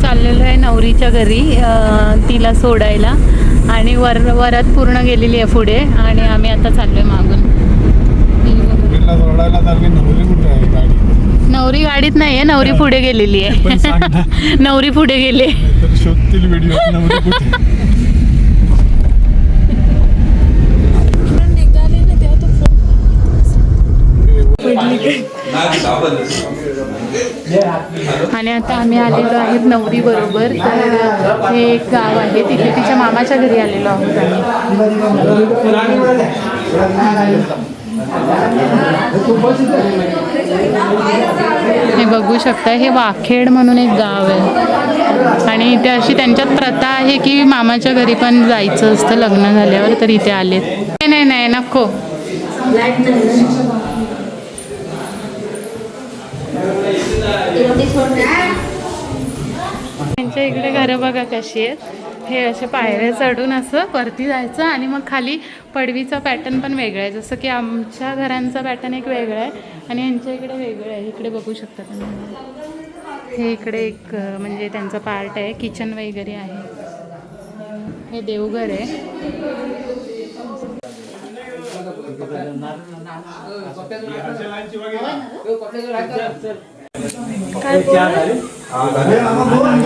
चाललेलो आहे नवरीच्या घरी तिला सोडायला आणि वरात पूर्ण गेलेली आहे पुढे आणि आम्ही आता चाललोय मागून. नवरी गाडीत नाहीये, नवरी पुढे गेलेली आहे. नवरी पुढे गेली. आणि आता आम्ही आलेलो आहेत नवरी बरोबर. तर हे एक गाव आहे, तिथे तिच्या मामाच्या घरी आलेलो आहोत आम्ही. हे बघू शकता, हे वाखेड म्हणून एक गाव आहे आणि इथे अशी त्यांच्यात प्रथा आहे की मामाच्या घरी पण जायचं असतं लग्न झाल्यावर. तर इथे आलेत. नाही नाही नको. त्यांच्या इकडे घरं बघा कशी आहेत. हे असे पायऱ्या चढून असं वरती जायचं आणि मग खाली पडवीचा पॅटर्न पण वेगळा आहे. जसं की आमच्या घरांचा पॅटर्न एक वेगळा आहे आणि यांच्या इकडे वेगळं आहे. इकडे बघू शकता तुम्ही. हे इकडे एक म्हणजे त्यांचा पार्ट आहे, किचन वगैरे आहे. हे देवघर आहे.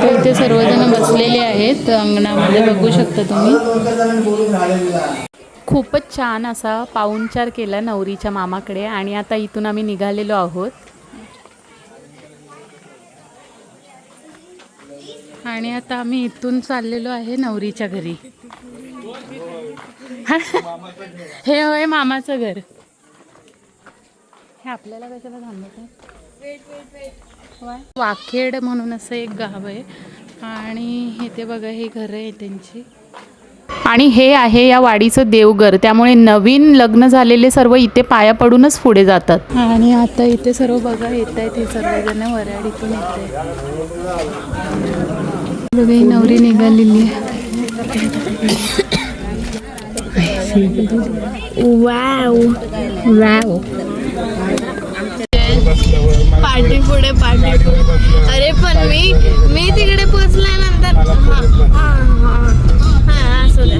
इथे सर्वजण बसलेले आहेत अंगणामध्ये, बघू शकता तुम्ही. खूपच छान असा पाहुणचार केला नवरीच्या मामाकडे आणि आता इथून आम्ही निघालेलो आहोत. आणि आता आम्ही इथून चाललेलो आहे नवरीच्या घरी. हे होय मामाचं घर. हे आपल्याला कशाला थांबत आहे. वाखेड म्हणून असं एक गाव आहे आणि हे ते बघा, हे घर आहे त्यांची. आणि हे आहे या वाडीचं देवघर, त्यामुळे नवीन लग्न झालेले सर्व इथे पाया पडूनच पुढे जातात. आणि आता इथे सर्व बघा येत आहेत, हे सर्वजण वऱ्हाडीतून येत आहेत. नवरी निघालेली आहे. Wow wow. पार्टी पुढे पार्टी पुढे. अरे पण मी तिकडे पोचल्यानंतर असू द्या.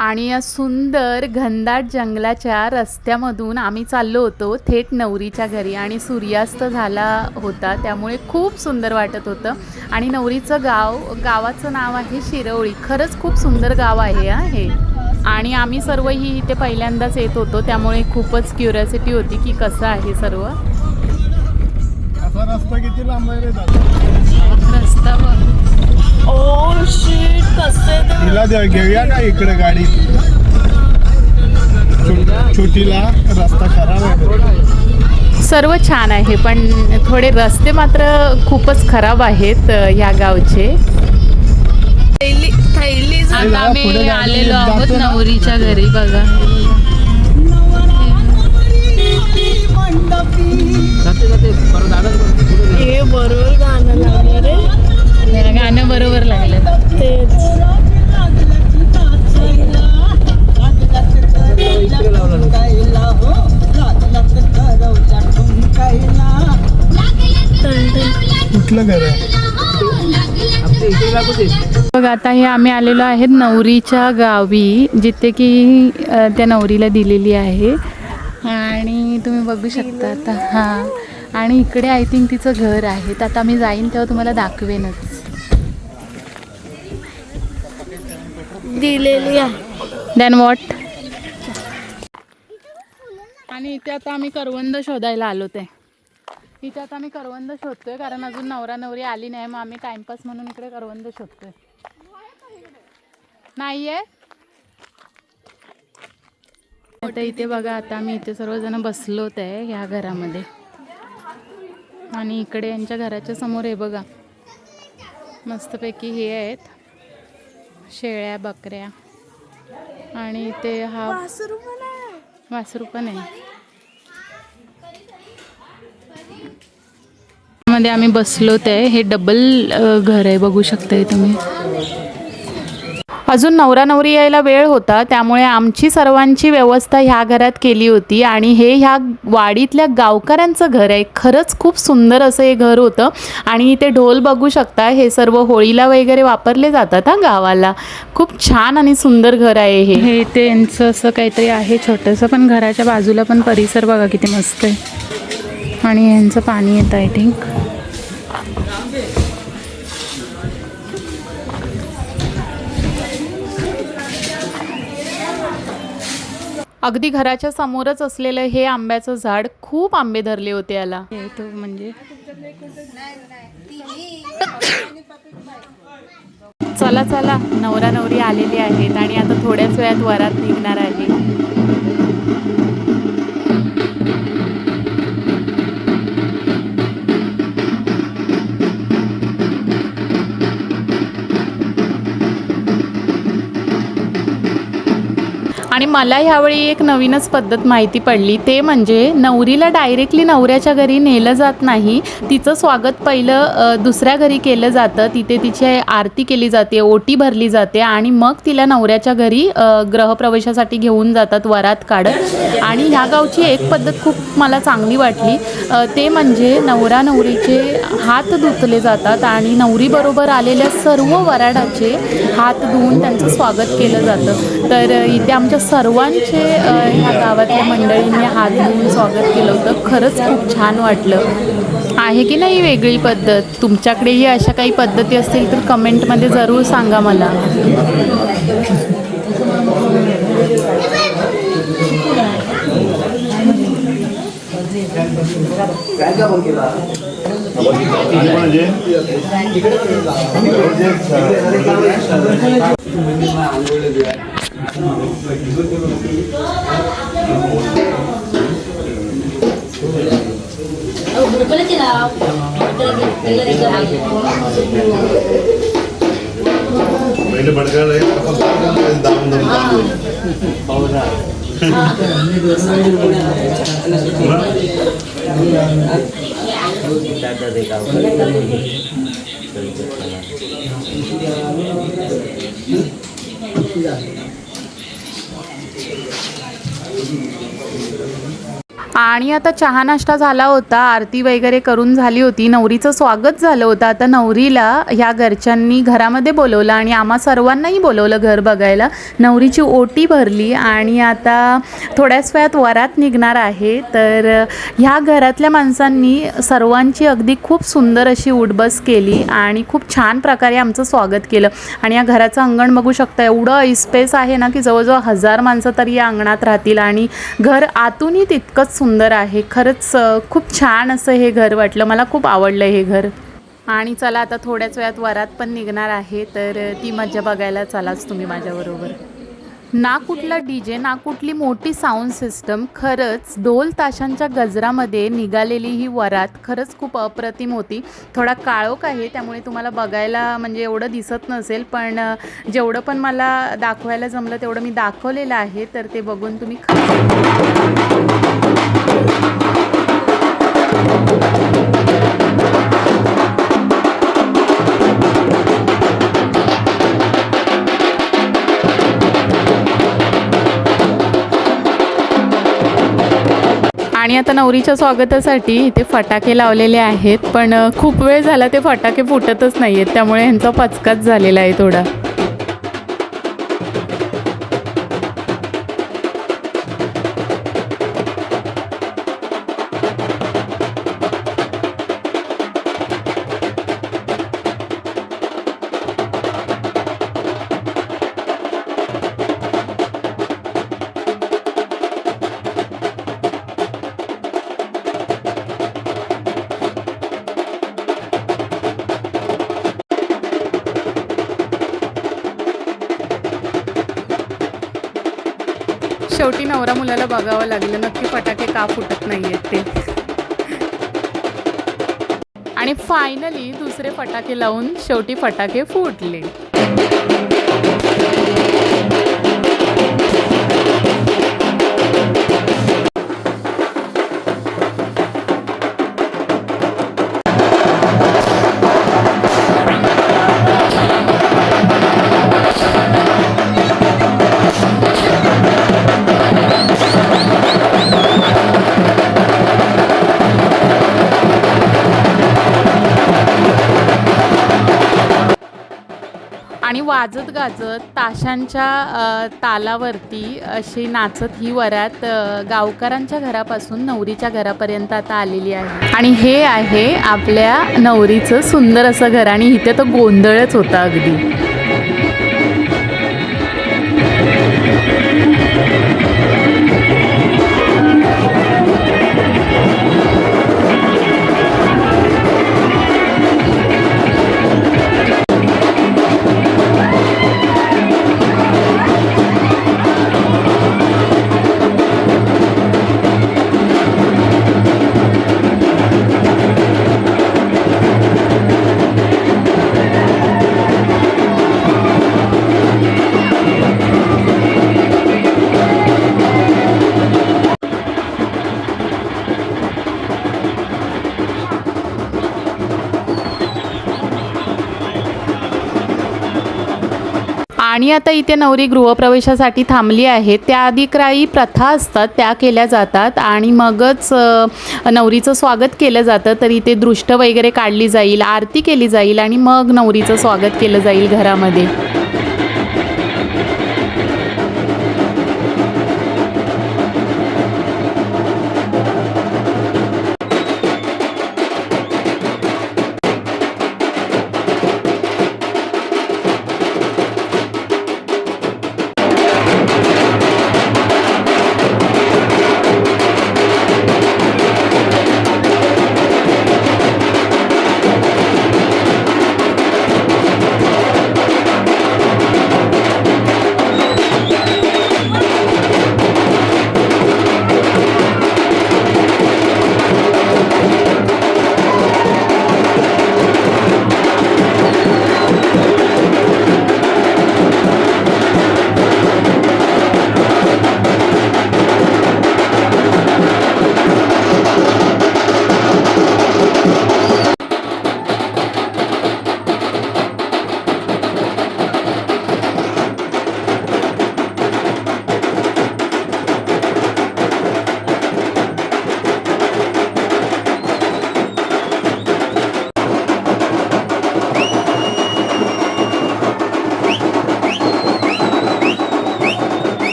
आणि या सुंदर घनदाट जंगलाच्या रस्त्यामधून आम्ही चाललो होतो थेट नवरीच्या घरी आणि सूर्यास्त झाला होता, त्यामुळे खूप सुंदर वाटत होतं. आणि नवरीचं गावाचं नाव आहे शिरवळी. खरंच खूप सुंदर गाव आहे हे. आणि आम्ही सर्वही इथे पहिल्यांदाच येत होतो, त्यामुळे खूपच क्युरियोसिटी होती की कसं आहे सर्व. रस्ता किती लांब आहे रे? रस्ता ओ शिट, कसं घेऊया का इकडे गाडी? छोटीला रस्ता खराब आहे. सर्व छान आहे पण थोडे रस्ते मात्र खूपच खराब आहेत ह्या गावचे. आता आम्ही आलेलो आहोत नवरीच्या घरी. बघा हे बरोबर गाणं लागलं रे. गाणं बरोबर लागलं तेच. कुठलं घर आहे? बघा आता हे आम्ही आलेलो आहेत नवरीच्या गावी, जिथे की त्या नवरीला दिलेली आहे. आणि तुम्ही बघू शकता आता. हां, आणि इकडे आय थिंक तिचं घर आहे. तर आता मी जाईन तेव्हा तुम्हाला दाखवेनच. दिलेली आहे दॅन वॉट. आणि इथे आता आम्ही करवंद शोधायला आलो. ते इथे आता आम्ही करवंद शोधतोय कारण अजून नवरा नवरी आली नाही, मग आम्ही टाइमपास म्हणून इकडे करवंद शोधतोय. नाहीये आता इथे बघा. आता आम्ही इथे सर्वजण बसलोत आहे ह्या घरामध्ये. आणि इकडे यांच्या घराच्या समोर हे बघा मस्तपैकी हे आहेत शेळ्या बकऱ्या. आणि इथे हा वासरू पण आहे. मध्ये आम्ही बसलोत आहे. हे डबल घर आहे, बघू शकताय तुम्ही. अजून नवरा नवरी यायला वेळ होता, त्यामुळे आमची सर्वांची व्यवस्था ह्या घरात केली होती आणि हे ह्या वाडीतल्या गावकऱ्यांचं घर आहे. खरंच खूप सुंदर असं हे घर होतं आणि इथे ढोल बघू शकता. हे सर्व होळीला वगैरे वापरले जातात हा गावाला. खूप छान आणि सुंदर घर आहे हे. हे इथे यांचं असं काहीतरी आहे छोटंसं, पण घराच्या बाजूला पण परिसर बघा किती मस्त आहे. आणि यांचं पाणी येतं आय थिंक. अगदी घराच्या समोरच असलेलं हे आंब्याचं झाड, खूप आंबे धरले होते याला. तो म्हणजे चला चला, नवरा नवरी आलेले आहेत आणि आता थोड्याच वेळात वरात निघणार आहे. आणि मला ह्यावेळी एक नवीनच पद्धत माहिती पडली, ते म्हणजे नवरीला डायरेक्टली नवऱ्याच्या घरी नेलं जात नाही. तिचं स्वागत पहिलं दुसऱ्या घरी केलं जातं. तिथे तिची आरती केली जाते, ओटी भरली जाते आणि मग तिला नवऱ्याच्या घरी गृहप्रवेशासाठी घेऊन जातात वरात काढत. आणि ह्या गावची एक पद्धत खूप मला चांगली वाटली, ते म्हणजे नवरा नवरीचे हात धुतले जातात आणि नवरीबरोबर आलेल्या सर्व वराडाचे हात धुवून त्यांचं स्वागत केलं जातं. तर इथे आमच्या सर्वांचे ह्या गावातल्या मंडळींनी हात धुवून स्वागत केलं होतं. खरंच खूप छान वाटलं. आहे की नाही वेगळी पद्धत? तुमच्याकडेही अशा काही पद्धती असतील तर कमेंटमध्ये जरूर सांगा मला. आणि आता चहा नाश्ता झाला होता, आरती वगैरे करून झाली होती, नवरीचं स्वागत झालं होतं. आता नवरीला ह्या घरच्यांनी घरामध्ये बोलवलं आणि आम्हा सर्वांनाही बोलवलं घर बघायला. नवरीची ओटी भरली आणि आता थोड्याच वेळात वरात निघणार आहे. तर ह्या घरातल्या माणसांनी सर्वांची अगदी खूप सुंदर अशी उठबस केली आणि खूप छान प्रकारे आमचं स्वागत केलं. आणि या घराचं अंगण बघू शकता, एवढं ऐसपेस आहे ना की जवळजवळ 1000 माणसं तरी या अंगणात राहतील आणि घर आतूनही तितकंच सुंदर आहे. खरंच खूप छान असं हे घर वाटलं, मला खूप आवडलं हे घर. आणि चला आता थोड्याच वेळात वरात पण निघणार आहे, तर ती मजा बघायला चलाच तुम्ही माझ्याबरोबर. ना कुठला डीजे, ना कुठली मोठी साऊंड सिस्टम, खरंच ढोल ताशांच्या गजरामध्ये निघालेली ही वरात खरंच खूप अप्रतिम होती. थोडा काळोख आहे त्यामुळे तुम्हाला बघायला म्हणजे एवढं दिसत नसेल, पण जेवढं पण मला दाखवायला जमलं तेवढं मी दाखवलेलं आहे. तर ते बघून तुम्ही आणि आता नवरीच्या स्वागतासाठी इथे फटाके लावलेले आहेत, पण खूप वेळ झाला ते फटाके फुटतच नाही आहेत, त्यामुळे ह्यांचा पचकाच झालेला आहे थोडा. शेवटी नवरा मुलाला बघावं लागलं नक्की फटाके का फुटत नाहीयेत ते. आणि फायनली दुसरे फटाके लावून शेवटी फटाके फुटले. वाजत गाजत ताशांच्या तालावरती अशी नाचत ही वरात गावकऱ्यांच्या घरापासून नवरीच्या घरापर्यंत आता आलेली आहे. आणि हे आहे आपल्या नवरीचं सुंदर असं घर आणि इथे तर गोंधळच होता अगदी. आणि आता इथे नवरी गृहप्रवेशासाठी थांबली आहे. त्याआधी काही प्रथा असतात त्या केल्या जातात आणि मगच नवरीचं स्वागत केलं जातं. तर इथे दृष्ट वगैरे काढली जाईल, आरती केली जाईल आणि मग नवरीचं स्वागत केलं जाईल घरामध्ये.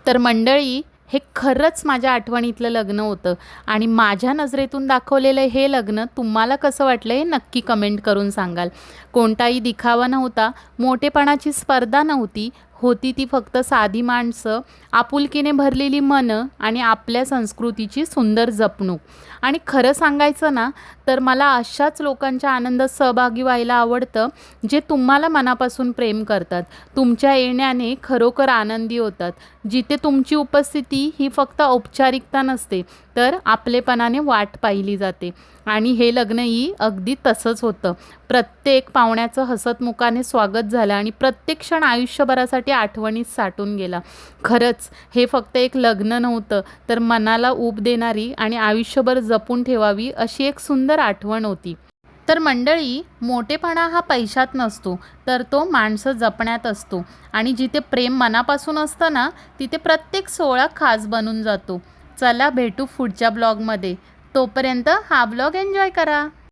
तर मंडळी, हे खरंच माझ्या आठवणीतलं लग्न होतं आणि माझ्या नजरेतून दाखवलेलं हे लग्न तुम्हाला कसं वाटलं हे नक्की कमेंट करून सांगाल. कोणताही दिखावा नव्हता, मोठेपणाची स्पर्धा नव्हती, होती ती फक्त साधी माणसं, आपुलकीने भरलेली मनं आणि आपल्या संस्कृतीची सुंदर जपणूक. आणि खरं सांगायचं ना तर मला अशाच लोकांच्या आनंदात सहभागी व्हायला आवडतं, जे तुम्हाला मनापासून प्रेम करतात, तुमच्या येण्याने खरोखर आनंदी होतात, जिथे तुमची उपस्थिती ही फक्त औपचारिकता नसते तर आपलेपणाने वाट पाहिली जाते. आणि हे लग्नही अगदी तसंच होतं. प्रत्येक पाहुण्याचं हसतमुखाने स्वागत झालं आणि प्रत्येक क्षण आयुष्यभरासाठी आठवणीत साठून गेला. खरंच हे फक्त एक लग्न नव्हतं तर मनाला ऊब देणारी आणि आयुष्यभर जपून ठेवावी अशी एक सुंदर आठवण होती. तर मंडळी, मोठेपणा हा पैशात नसतो तर तो माणसं जपण्यात असतो. आणि जिथे प्रेम मनापासून असतं ना तिथे प्रत्येक सोहळा खास बनून जातो. चला भेटू पुढच्या ब्लॉगमध्ये. तोपर्यंत हा ब्लॉग एन्जॉय करा.